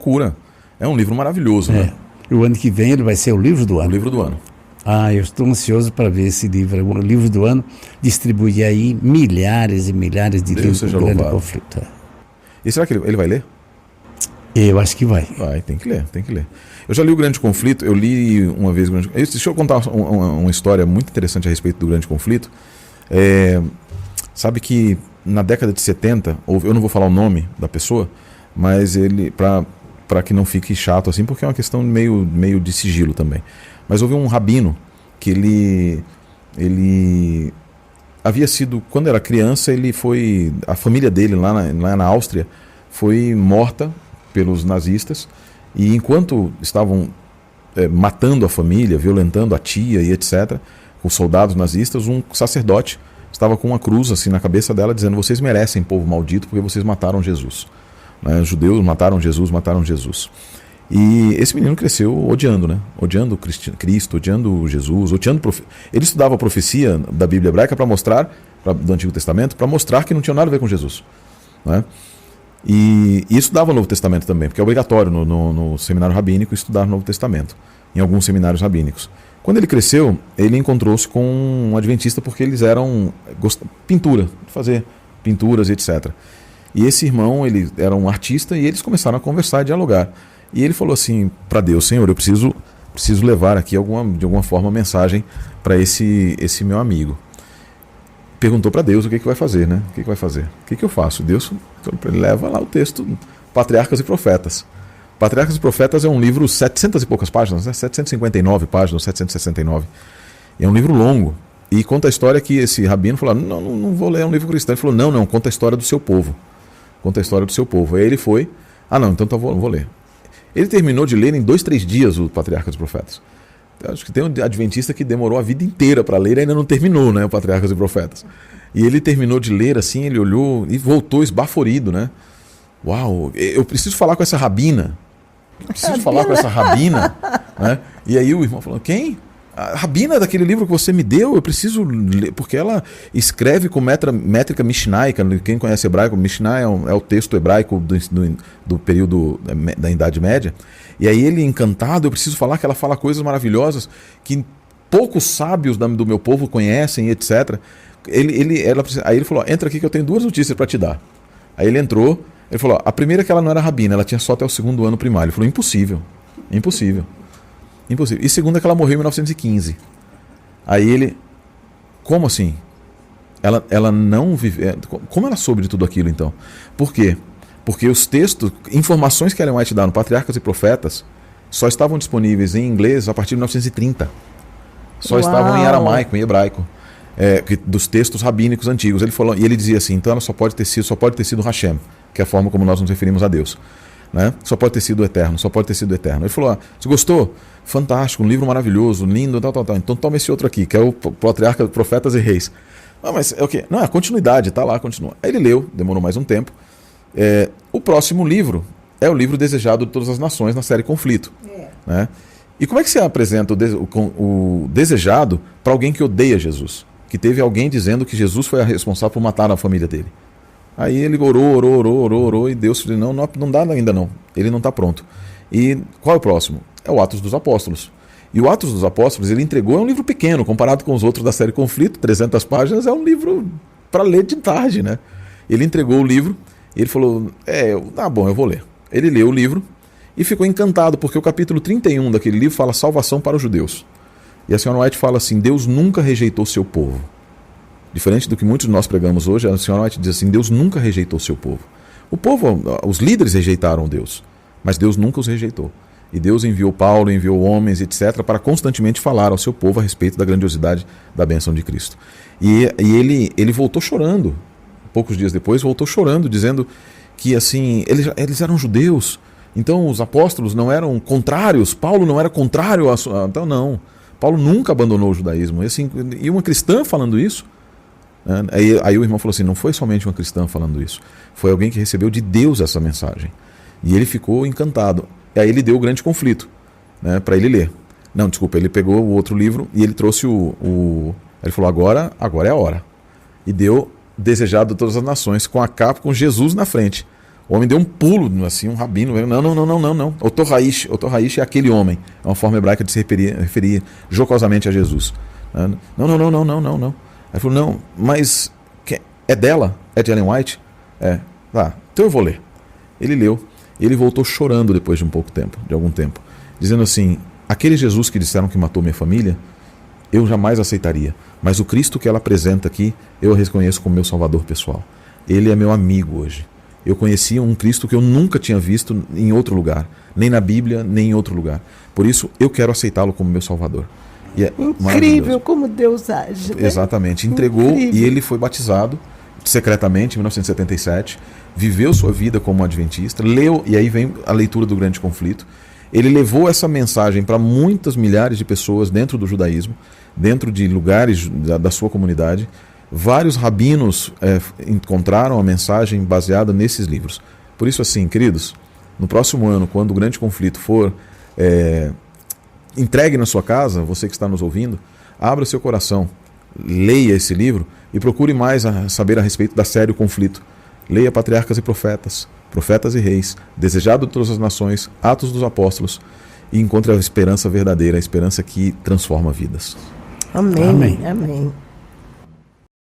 loucura. É um livro maravilhoso, né? E o ano que vem ele vai ser o livro do ano. O livro do ano. Eu estou ansioso para ver esse livro. O livro do ano distribui aí milhares e milhares de livros do Grande Conflito. E será que ele vai ler? Eu acho que vai. Vai, tem que ler. Eu já li o Grande Conflito, eu li uma vez o Grande Conflito. Deixa eu contar uma história muito interessante a respeito do Grande Conflito. Sabe que na década de 70, eu não vou falar o nome da pessoa, mas ele, para que não fique chato assim, porque é uma questão meio de sigilo também. Mas houve um rabino que ele havia sido, quando era criança, a família dele lá na Áustria foi morta pelos nazistas, e enquanto estavam matando a família, violentando a tia e etc., com soldados nazistas, um sacerdote estava com uma cruz assim na cabeça dela, dizendo: vocês merecem, povo maldito, porque vocês mataram Jesus. Os judeus mataram Jesus. E esse menino cresceu odiando, né? Odiando Cristo, odiando Jesus, ele estudava a profecia da Bíblia hebraica para mostrar, do Antigo Testamento, para mostrar que não tinha nada a ver com Jesus, né? E estudava o Novo Testamento também, porque é obrigatório no seminário rabínico estudar o Novo Testamento, em alguns seminários rabínicos. Quando ele cresceu, ele encontrou-se com um adventista, porque eles eram fazer pinturas e etc. E esse irmão, ele era um artista, e eles começaram a conversar e dialogar. E ele falou assim para Deus: Senhor, eu preciso levar aqui de alguma forma a mensagem para esse meu amigo. Perguntou para Deus o que vai fazer, né? O que vai fazer? O que eu faço? Deus leva lá o texto, Patriarcas e Profetas. Patriarcas e Profetas é um livro, 700 e poucas páginas, né? 759 páginas, 769. É um livro longo. E conta a história que esse rabino falou: não vou ler um livro cristão. Ele falou: não, conta a história do seu povo. Conta a história do seu povo. Aí ele foi: então vou ler. Ele terminou de ler em 2-3 dias o Patriarcas e Profetas. Acho que tem um adventista que demorou a vida inteira para ler e ainda não terminou, né, o Patriarcas e Profetas. E ele terminou de ler assim, ele olhou e voltou esbaforido, né? Uau, eu preciso falar com essa rabina. Né? E aí o irmão falou: quem? A rabina daquele livro que você me deu, eu preciso ler, porque ela escreve com métrica mishnaica. Quem conhece hebraico, Mishnah é o texto hebraico do período da Idade Média. E aí ele, encantado: eu preciso falar que ela fala coisas maravilhosas que poucos sábios do meu povo conhecem, etc. Aí ele falou: entra aqui que eu tenho 2 notícias para te dar. Aí ele entrou, ele falou: a primeira é que ela não era rabina, ela tinha só até o 2º ano primário. Ele falou: impossível. E segunda é que ela morreu em 1915. Aí ele: como assim? Ela não viveu. Como ela soube de tudo aquilo então? Por quê? Porque os textos, informações que Ellen White dá no Patriarcas e Profetas, só estavam disponíveis em inglês a partir de 1930. Só estavam em aramaico, em hebraico, dos textos rabínicos antigos. Ele falou, e ele dizia assim: então ela só pode ter sido Hashem, que é a forma como nós nos referimos a Deus. Né? Só pode ter sido eterno. Ele falou: você gostou? Fantástico, um livro maravilhoso, lindo, tal. Então toma esse outro aqui, que é o Patriarca, Profetas e Reis. Mas é o quê? Não, é a continuidade, tá lá, continua. Aí ele leu, demorou mais um tempo. O próximo livro é o livro Desejado de Todas as Nações, na série Conflito. Né? E como é que você apresenta o desejado para alguém que odeia Jesus? Que teve alguém dizendo que Jesus foi a responsável por matar a família dele. Aí ele orou, e Deus falou: não dá ainda não, ele não está pronto. E qual é o próximo? É o Atos dos Apóstolos. E o Atos dos Apóstolos, ele entregou, é um livro pequeno, comparado com os outros da série Conflito, 300 páginas, é um livro para ler de tarde, né? Ele entregou o livro, e ele falou: eu vou ler. Ele leu o livro e ficou encantado, porque o capítulo 31 daquele livro fala salvação para os judeus. E a senhora White fala assim: Deus nunca rejeitou seu povo. Diferente do que muitos de nós pregamos hoje, a senhora White diz assim: Deus nunca rejeitou seu povo. O povo, os líderes rejeitaram Deus, mas Deus nunca os rejeitou. E Deus enviou Paulo, enviou homens, etc., para constantemente falar ao seu povo a respeito da grandiosidade da bênção de Cristo. E ele voltou chorando, poucos dias depois, voltou chorando, dizendo que assim, eles eram judeus, então os apóstolos não eram contrários, Paulo não era contrário a... Então não, Paulo nunca abandonou o judaísmo. E uma cristã falando isso, né? Aí o irmão falou assim: não foi somente uma cristã falando isso, foi alguém que recebeu de Deus essa mensagem. E ele ficou encantado. E aí ele deu o Grande Conflito, né, para ele ler. Não, desculpa, ele pegou o outro livro e ele trouxe ele falou: agora é a hora. E deu Desejado de Todas as Nações, com a capa, com Jesus na frente. O homem deu um pulo, assim, um rabino. Não. Otorraish é aquele homem. É uma forma hebraica de se referir jocosamente a Jesus. Não. Aí falou, não, mas é dela? É de Ellen White? É. Tá, então eu vou ler. Ele leu. E ele voltou chorando depois de algum tempo. Dizendo assim, aquele Jesus que disseram que matou minha família, eu jamais aceitaria. Mas o Cristo que ela apresenta aqui, eu reconheço como meu salvador pessoal. Ele é meu amigo hoje. Eu conhecia um Cristo que eu nunca tinha visto em outro lugar. Nem na Bíblia, nem em outro lugar. Por isso, eu quero aceitá-lo como meu salvador. E é incrível como Deus age. Né? Exatamente. Entregou. Incrível. E ele foi batizado secretamente em 1977. Viveu sua vida como adventista. Leu, e aí vem a leitura do Grande Conflito. Ele levou essa mensagem para muitas milhares de pessoas dentro do judaísmo, dentro de lugares da sua comunidade. Vários rabinos encontraram a mensagem baseada nesses livros. Por isso, assim, queridos, no próximo ano, quando o Grande Conflito for entregue na sua casa, você que está nos ouvindo, abra seu coração, leia esse livro e procure mais saber a respeito da série O Conflito. Leia Patriarcas e Profetas, Profetas e Reis, Desejado de Todas as Nações, Atos dos Apóstolos e encontre a esperança verdadeira, a esperança que transforma vidas. Amém.